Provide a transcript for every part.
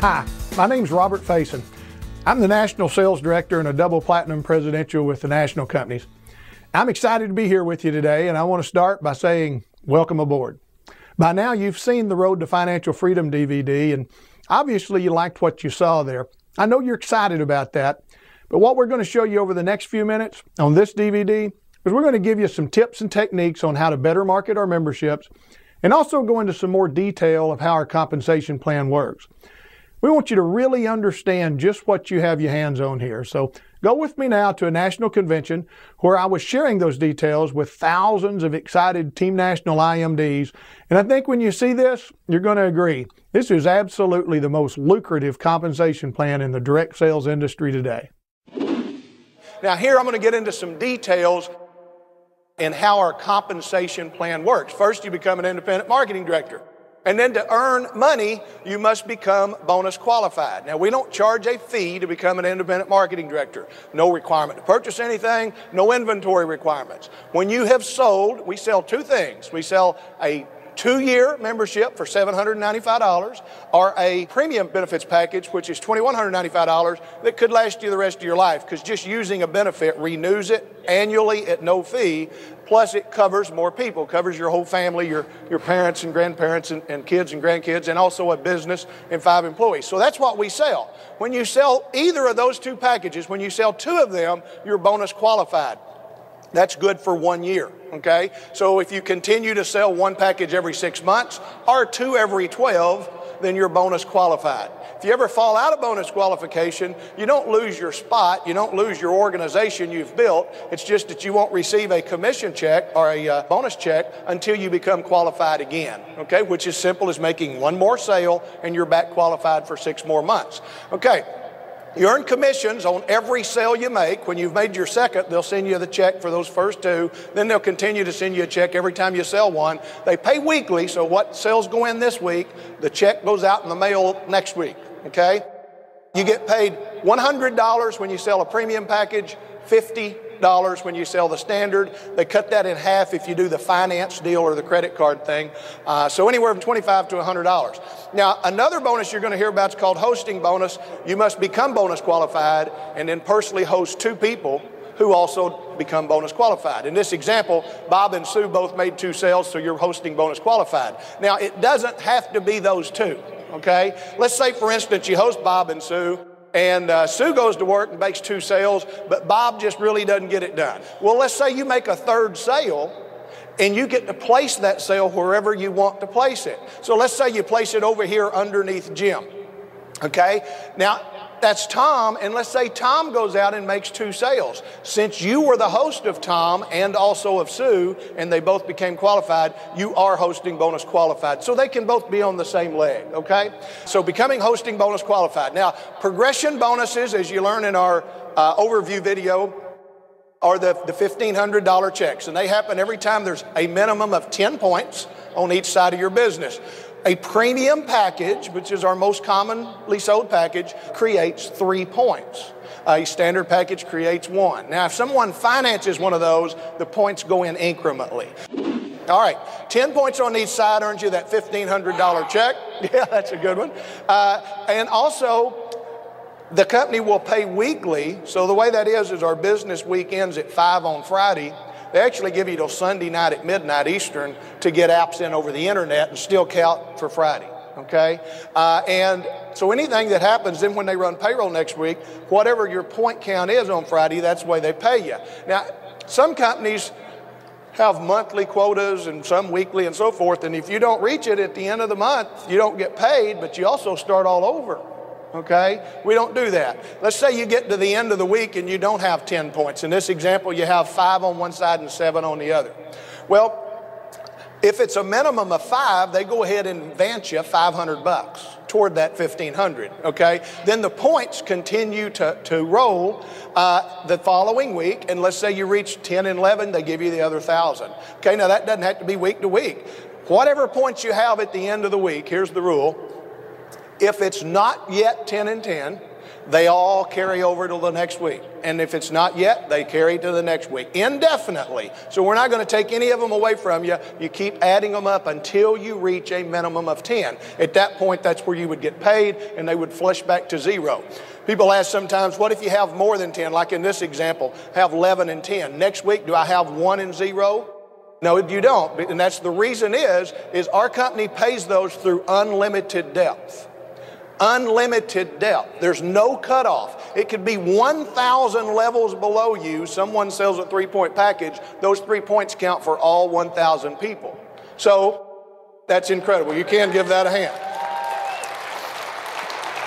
Hi, my name's Robert Faison. I'm the National Sales Director and a double platinum presidential with the national companies. I'm excited to be here with you today, and I want to start by saying welcome aboard. By now you've seen the Road to Financial Freedom DVD, and obviously you liked what you saw there. I know you're excited about that, but what we're going to show you over the next few minutes on this DVD is we're going to give you some tips and techniques on how to better market our memberships, and also go into some more detail of how our compensation plan works. We want you to really understand just what you have your hands on here. So go with me now to a national convention where I was sharing those details with thousands of excited Team National IMDs. And I think when you see this, you're going to agree. This is absolutely the most lucrative compensation plan in the direct sales industry today. Now here I'm going to get into some details in how our compensation plan works. First, you become an independent marketing director. And then to earn money, you must become bonus qualified. Now, we don't charge a fee to become an independent marketing director. No requirement to purchase anything, no inventory requirements. When you have sold, we sell two things. We sell a 2-year membership for $795 or a premium benefits package, which is $2,195 that could last you the rest of your life, because just using a benefit renews it annually at no fee. Plus, it covers more people, covers your whole family, your parents and grandparents and kids and grandkids, and also a business and 5 employees. So that's what we sell. When you sell either of those two packages, when you sell 2 of them, you're bonus qualified. That's good for 1 year, okay? So if you continue to sell 1 package every 6 months or 2 every 12, then you're bonus qualified. If you ever fall out of bonus qualification, you don't lose your spot, you don't lose your organization you've built. It's just that you won't receive a commission check or a bonus check until you become qualified again, okay? Which is simple as making 1 more sale and you're back qualified for 6 more months. Okay. You earn commissions on every sale you make. When you've made your second, they'll send you the check for those first 2. Then they'll continue to send you a check every time you sell 1. They pay weekly, so what sales go in this week, the check goes out in the mail next week, okay? You get paid $100 when you sell a premium package, $50 when you sell the standard. They cut that in half if you do the finance deal or the credit card thing. So anywhere from $25 to $100. Now, another bonus you're going to hear about is called hosting bonus. You must become bonus qualified and then personally host 2 people who also become bonus qualified. In this example, Bob and Sue both made 2 sales, so you're hosting bonus qualified. Now, it doesn't have to be those 2, okay? Let's say, for instance, you host Bob and Sue, and Sue goes to work and makes 2 sales, but Bob just really doesn't get it done. Well, let's say you make a 3rd sale, and you get to place that sale wherever you want to place it. So let's say you place it over here underneath Jim, okay? Now, that's Tom, and let's say Tom goes out and makes 2 sales. Since you were the host of Tom and also of Sue, and they both became qualified, you are hosting bonus qualified. So they can both be on the same leg, okay? So becoming hosting bonus qualified. Now, progression bonuses, as you learn in our overview video, are the $1,500 checks, and they happen every time there's a minimum of 10 points on each side of your business. A premium package, which is our most commonly sold package, creates 3 points. A standard package creates 1. Now, if someone finances one of those, the points go in incrementally. All right, 10 points on each side earns you that $1,500 check. Yeah, that's a good one. And also, the company will pay weekly. So the way that is our business week ends at 5 on Friday. They actually give you till Sunday night at midnight Eastern to get apps in over the internet and still count for Friday, okay? And so anything that happens, then when they run payroll next week, whatever your point count is on Friday, that's the way they pay you. Now, some companies have monthly quotas and some weekly and so forth, and if you don't reach it at the end of the month, you don't get paid, but you also start all over. Okay? We don't do that. Let's say you get to the end of the week and you don't have 10 points. In this example, you have 5 on one side and 7 on the other. Well, if it's a minimum of 5, they go ahead and advance you $500 toward that $1,500, okay? Then the points continue to roll the following week, and let's say you reach 10 and 11, they give you the other 1,000. Okay, now that doesn't have to be week to week. Whatever points you have at the end of the week, here's the rule. If it's not yet 10 and 10, they all carry over to the next week. And if it's not yet, they carry to the next week indefinitely. So we're not going to take any of them away from you. You keep adding them up until you reach a minimum of 10. At that point, that's where you would get paid, and they would flush back to zero. People ask sometimes, what if you have more than 10? Like in this example, have 11 and 10. Next week, do I have 1 and 0? No, you don't. And that's the reason is our company pays those through unlimited depth. Unlimited depth. There's no cutoff. It could be 1,000 levels below you. Someone sells a 3-point package. Those 3 points count for all 1,000 people. So that's incredible. You can give that a hand.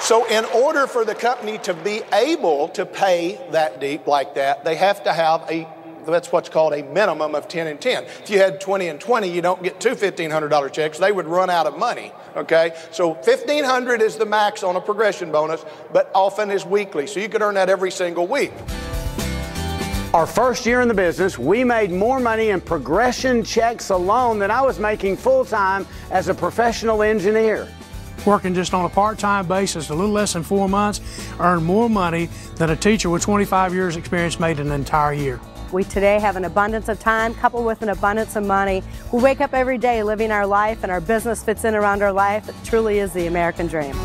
So in order for the company to be able to pay that deep like that, they have to have that's what's called a minimum of 10 and 10. If you had 20 and 20, you don't get two $1,500 checks. They would run out of money, okay? So $1,500 is the max on a progression bonus, but often is weekly. So you could earn that every single week. Our first year in the business, we made more money in progression checks alone than I was making full-time as a professional engineer. Working just on a part-time basis, a little less than 4 months, earned more money than a teacher with 25 years experience made in an entire year. We today have an abundance of time coupled with an abundance of money. We wake up every day living our life, and our business fits in around our life. It truly is the American dream.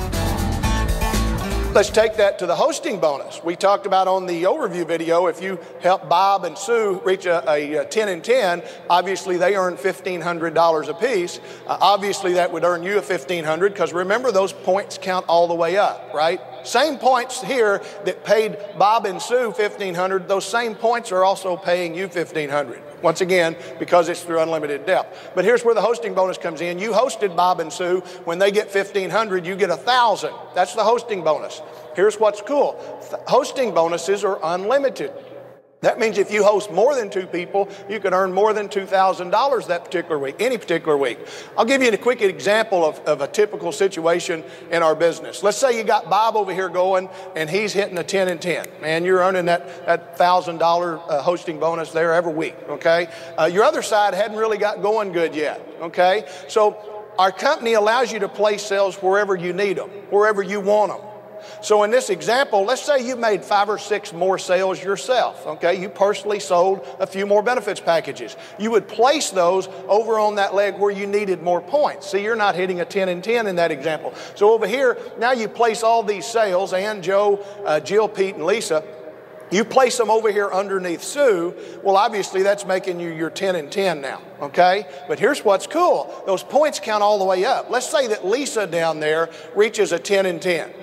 Let's take that to the hosting bonus. We talked about on the overview video, if you help Bob and Sue reach a 10 and 10, obviously they earn $1,500 a piece. Obviously that would earn you a $1,500 because remember those points count all the way up, right? Same points here that paid Bob and Sue $1,500, those same points are also paying you $1,500. Once again, because it's through unlimited depth. But here's where the hosting bonus comes in. You hosted Bob and Sue. When they get $1,500, you get $1,000. That's the hosting bonus. Here's what's cool. Hosting bonuses are unlimited. That means if you host more than 2 people, you can earn more than $2,000 that particular week, any particular week. I'll give you a quick example of a typical situation in our business. Let's say you got Bob over here going and he's hitting a 10 and 10. Man, you're earning that $1,000 hosting bonus there every week, okay? Your other side hadn't really got going good yet, okay? So our company allows you to place sales wherever you need them, wherever you want them. So in this example, let's say you made 5 or 6 more sales yourself, okay? You personally sold a few more benefits packages. You would place those over on that leg where you needed more points. See, you're not hitting a 10 and 10 in that example. So over here, now you place all these sales, Ann, Joe, Jill, Pete, and Lisa. You place them over here underneath Sue. Well, obviously that's making you your 10 and 10 now, okay? But here's what's cool. Those points count all the way up. Let's say that Lisa down there reaches a 10 and 10.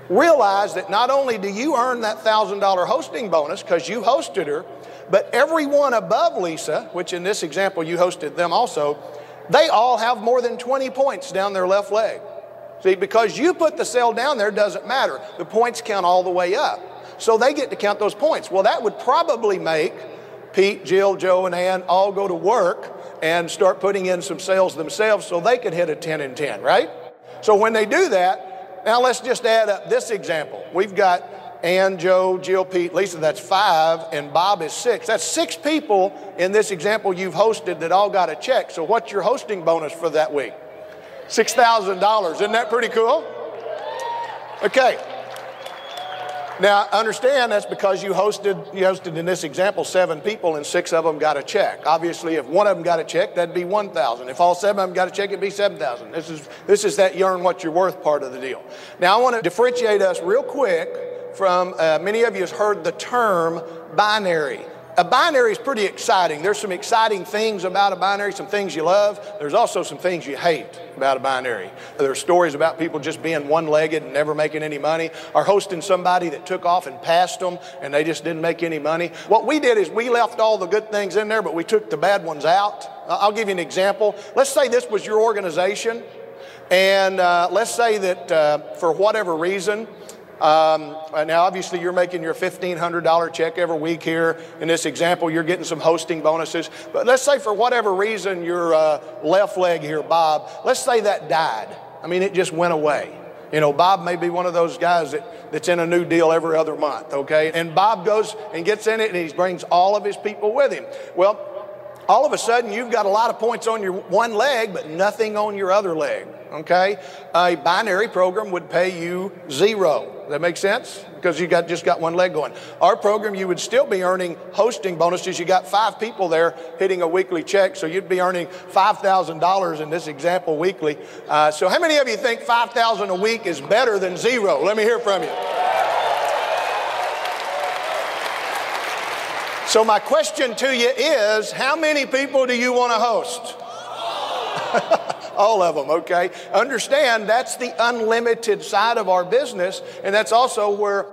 Realize that not only do you earn that $1,000 hosting bonus because you hosted her, but everyone above Lisa, which in this example you hosted them also, they all have more than 20 points down their left leg. See, because you put the cell down there doesn't matter. The points count all the way up. So they get to count those points. Well, that would probably make Pete, Jill, Joe, and Ann all go to work and start putting in some sales themselves so they could hit a 10 and 10, right? So when they do that, now let's just add up this example. We've got Ann, Joe, Jill, Pete, Lisa, that's 5, and Bob is 6. That's 6 people in this example you've hosted that all got a check. So what's your hosting bonus for that week? $6,000. Isn't that pretty cool? Okay. Now, understand that's because you hosted in this example 7 people and 6 of them got a check. Obviously, if one of them got a check, that'd be $1,000. If all 7 of them got a check, it'd be $7,000. This is that you earn what you're worth part of the deal. Now, I want to differentiate us real quick from many of you have heard the term binary. A binary is pretty exciting. There's some exciting things about a binary, some things you love. There's also some things you hate about a binary. There's stories about people just being one-legged and never making any money, or hosting somebody that took off and passed them and they just didn't make any money. What we did is we left all the good things in there, but we took the bad ones out. I'll give you an example. Let's say this was your organization, and let's say that for whatever reason, now obviously you're making your $1,500 check every week here. In this example, you're getting some hosting bonuses. But let's say for whatever reason your left leg here, Bob, let's say that died. I mean, it just went away. You know, Bob may be one of those guys that's in a new deal every other month, okay? And Bob goes and gets in it and he brings all of his people with him. Well, all of a sudden you've got a lot of points on your one leg, but nothing on your other leg, okay? A binary program would pay you 0. that make sense? Because you just got one leg going. Our program, you would still be earning hosting bonuses. You got 5 people there hitting a weekly check, so you'd be earning $5,000 in this example weekly. So how many of you think $5,000 a week is better than zero? Let me hear from you. So my question to you is, how many people do you want to host? All of them, okay? Understand that's the unlimited side of our business, and that's also where,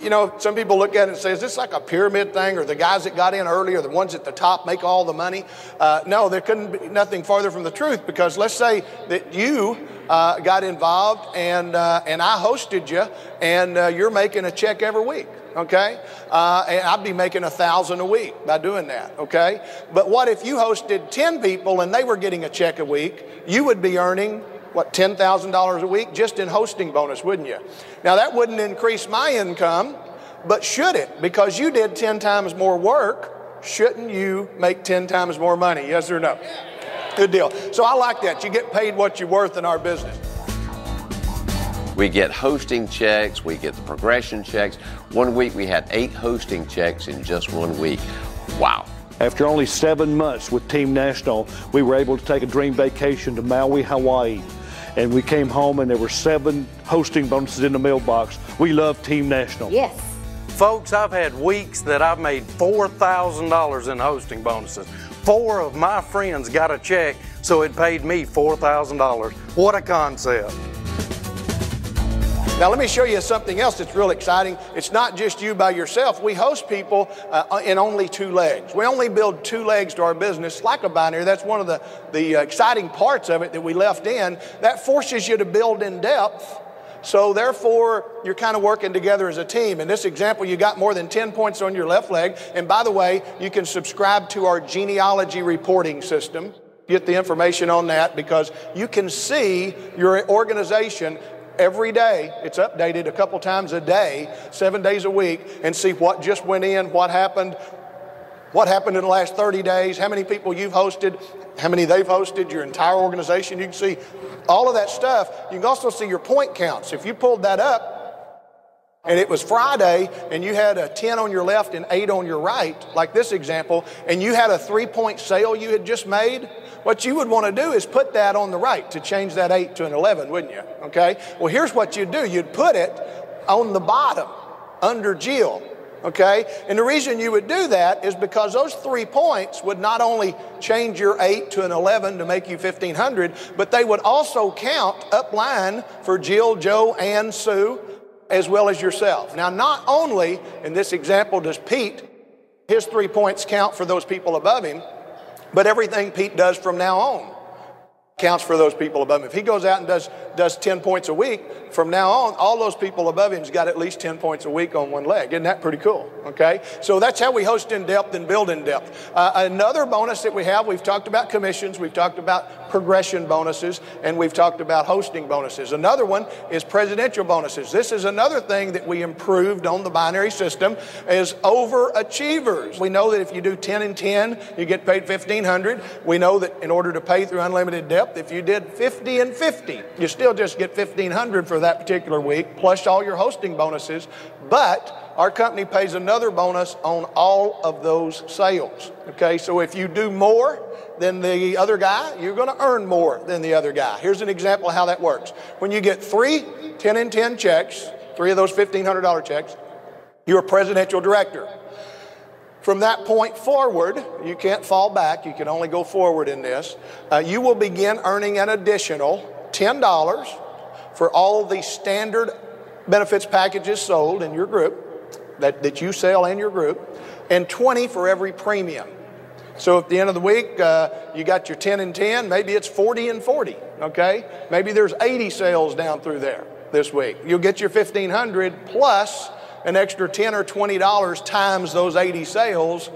you know, some people look at it and say, is this like a pyramid thing, or the guys that got in early are the ones at the top make all the money? No, there couldn't be nothing farther from the truth, because let's say that you got involved and I hosted you, and you're making a check every week. Okay? And I'd be making $1,000 a week by doing that, okay? But what if you hosted 10 people and they were getting a check a week? You would be earning, what, $10,000 a week just in hosting bonus, wouldn't you? Now, that wouldn't increase my income, but should it? Because you did 10 times more work, shouldn't you make 10 times more money? Yes or no? Good deal. So I like that. You get paid what you're worth in our business. We get hosting checks, we get the progression checks. One week we had 8 hosting checks in just 1 week. Wow. After only 7 months with Team National, we were able to take a dream vacation to Maui, Hawaii. And we came home and there were 7 hosting bonuses in the mailbox. We love Team National. Yes. Folks, I've had weeks that I've made $4,000 in hosting bonuses. 4 of my friends got a check, so it paid me $4,000. What a concept. Now let me show you something else that's real exciting. It's not just you by yourself. We host people in only 2 legs. We only build 2 legs to our business, like a binary. That's one of the exciting parts of it that we left in. That forces you to build in depth. So therefore, you're kind of working together as a team. In this example, you got more than 10 points on your left leg. And by the way, you can subscribe to our genealogy reporting system. Get the information on that, because you can see your organization every day. It's updated a couple times a day, 7 days a week, and see what just went in, what happened in the last 30 days, how many people you've hosted, how many they've hosted, your entire organization. You can see all of that stuff. You can also see your point counts. If you pulled that up and it was Friday and you had a 10 on your left and 8 on your right, like this example, and you had a 3-point sale you had just made, what you would want to do is put that on the right to change that 8 to an 11, wouldn't you? Okay? Well, here's what you'd do. You'd put it on the bottom, under Jill. Okay? And the reason you would do that is because those 3 points would not only change your 8 to an 11 to make you 1,500, but they would also count upline for Jill, Joe, and Sue, as well as yourself. Now, not only in this example does Pete, his 3 points count for those people above him, but everything Pete does from now on counts for those people above him. If he goes out and does 10 points a week, from now on, all those people above him's got at least 10 points a week on one leg. Isn't that pretty cool? Okay? So that's how we host in depth and build in depth. Another bonus that we have, we've talked about commissions, we've talked about progression bonuses, and we've talked about hosting bonuses. Another one is presidential bonuses. This is another thing that we improved on the binary system, is overachievers. We know that if you do 10 and 10, you get paid $1,500. We know that in order to pay through unlimited depth, if you did 50 and 50, you still just get $1,500 for that particular week, plus all your hosting bonuses. But our company pays another bonus on all of those sales. Okay, so if you do more than the other guy, you're going to earn more than the other guy. Here's an example of how that works. When you get 3 10 and 10 checks, 3 of those $1,500 checks, you're a presidential director. From that point forward, you can't fall back. You can only go forward in this. You will begin earning an additional $10 for all the standard benefits packages sold in your group, that you sell in your group, and $20 for every premium. So at the end of the week, you got your 10 and 10, maybe it's 40 and 40, okay? Maybe there's 80 sales down through there this week. You'll get your $1,500 plus an extra $10 or $20 times those 80 sales,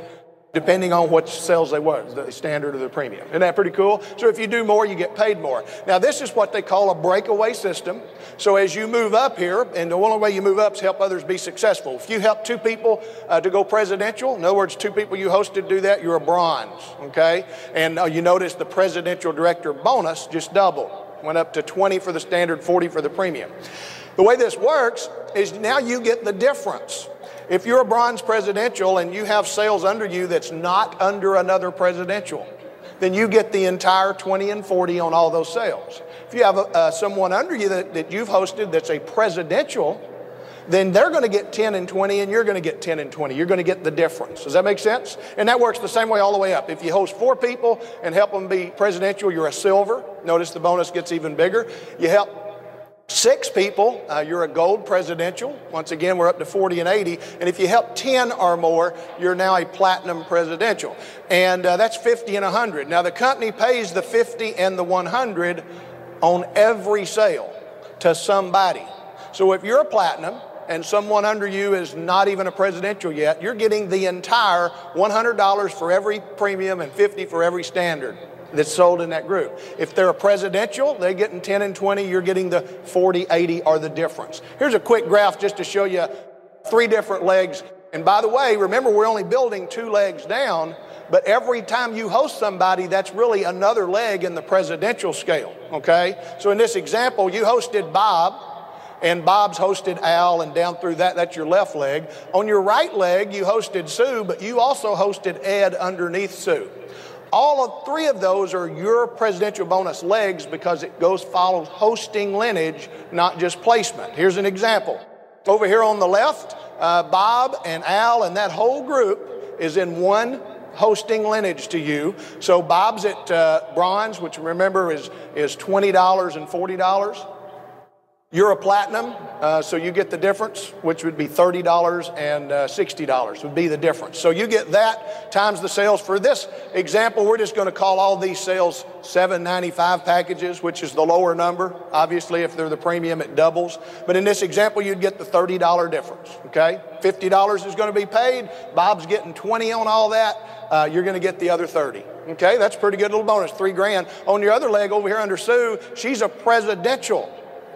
depending on what sales they were, the standard or the premium. Isn't that pretty cool? So if you do more, you get paid more. Now, this is what they call a breakaway system. So as you move up here, and the only way you move up is help others be successful. If you help 2 people to go presidential, in other words, 2 people you hosted do that, you're a bronze, okay? And you notice the presidential director bonus just doubled. Went up to 20 for the standard, 40 for the premium. The way this works is now you get the difference. If you're a bronze presidential and you have sales under you that's not under another presidential, then you get the entire 20 and 40 on all those sales. If you have someone under you that you've hosted that's a presidential, then they're going to get 10 and 20 and you're going to get 10 and 20. You're going to get the difference. Does that make sense? And that works the same way all the way up. If you host 4 people and help them be presidential, you're a silver. Notice the bonus gets even bigger. You help 6 people, you're a gold presidential. Once again, we're up to 40 and 80. And if you help 10 or more, you're now a platinum presidential. And that's 50 and 100. Now, the company pays the 50 and the 100 on every sale to somebody. So if you're a platinum and someone under you is not even a presidential yet, you're getting the entire $100 for every premium and 50 for every standard that's sold in that group. If they're a presidential, they're getting 10 and 20, you're getting the 40, 80 or the difference. Here's a quick graph just to show you 3 different legs. And by the way, remember we're only building 2 legs down, but every time you host somebody, that's really another leg in the presidential scale, okay? So in this example, you hosted Bob, and Bob's hosted Al, and down through that, that's your left leg. On your right leg, you hosted Sue, but you also hosted Ed underneath Sue. All 3 of those are your presidential bonus legs because it follows hosting lineage, not just placement. Here's an example. Over here on the left, Bob and Al and that whole group is in one hosting lineage to you. So Bob's at bronze, which remember is $20 and $40. You're a platinum, so you get the difference, which would be $30 and $60 would be the difference. So you get that times the sales. For this example, we're just going to call all these sales $795 packages, which is the lower number. Obviously, if they're the premium, it doubles. But in this example, you'd get the $30 difference, okay? $50 is going to be paid. Bob's getting 20 on all that. You're going to get the other 30. Okay, that's a pretty good little bonus, $3,000. On your other leg over here under Sue, she's a presidential.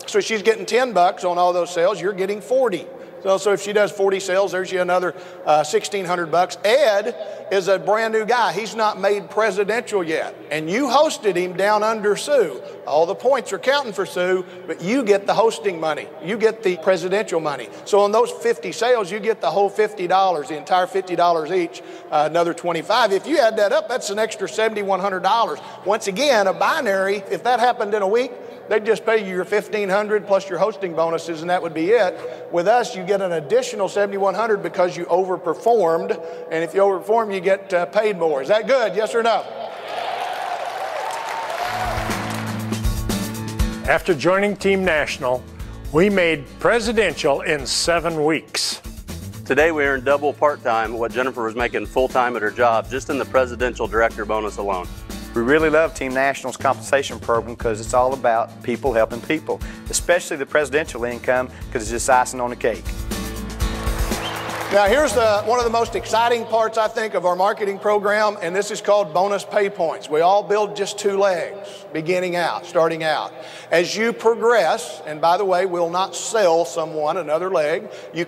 So she's getting $10 on all those sales. You're getting 40. So if she does 40 sales, there's you another $1,600. Ed is a brand new guy. He's not made presidential yet. And you hosted him down under Sue. All the points are counting for Sue, but you get the hosting money. You get the presidential money. So on those 50 sales, you get the whole $50, the entire $50 each, another $25. If you add that up, that's an extra $7,100. Once again, a binary, if that happened in a week, they'd just pay you your $1,500 plus your hosting bonuses, and that would be it. With us, you get an additional $7,100 because you overperformed, and if you overperform, you get paid more. Is that good? Yes or no? After joining Team National, we made presidential in 7 weeks. Today we earned double part-time what Jennifer was making full-time at her job, just in the presidential director bonus alone. We really love Team National's compensation program because it's all about people helping people, especially the presidential income because it's just icing on the cake. Now here's one of the most exciting parts, I think, of our marketing program, and this is called bonus pay points. We all build just 2 legs, starting out. As you progress, and by the way, we'll not sell someone another leg. You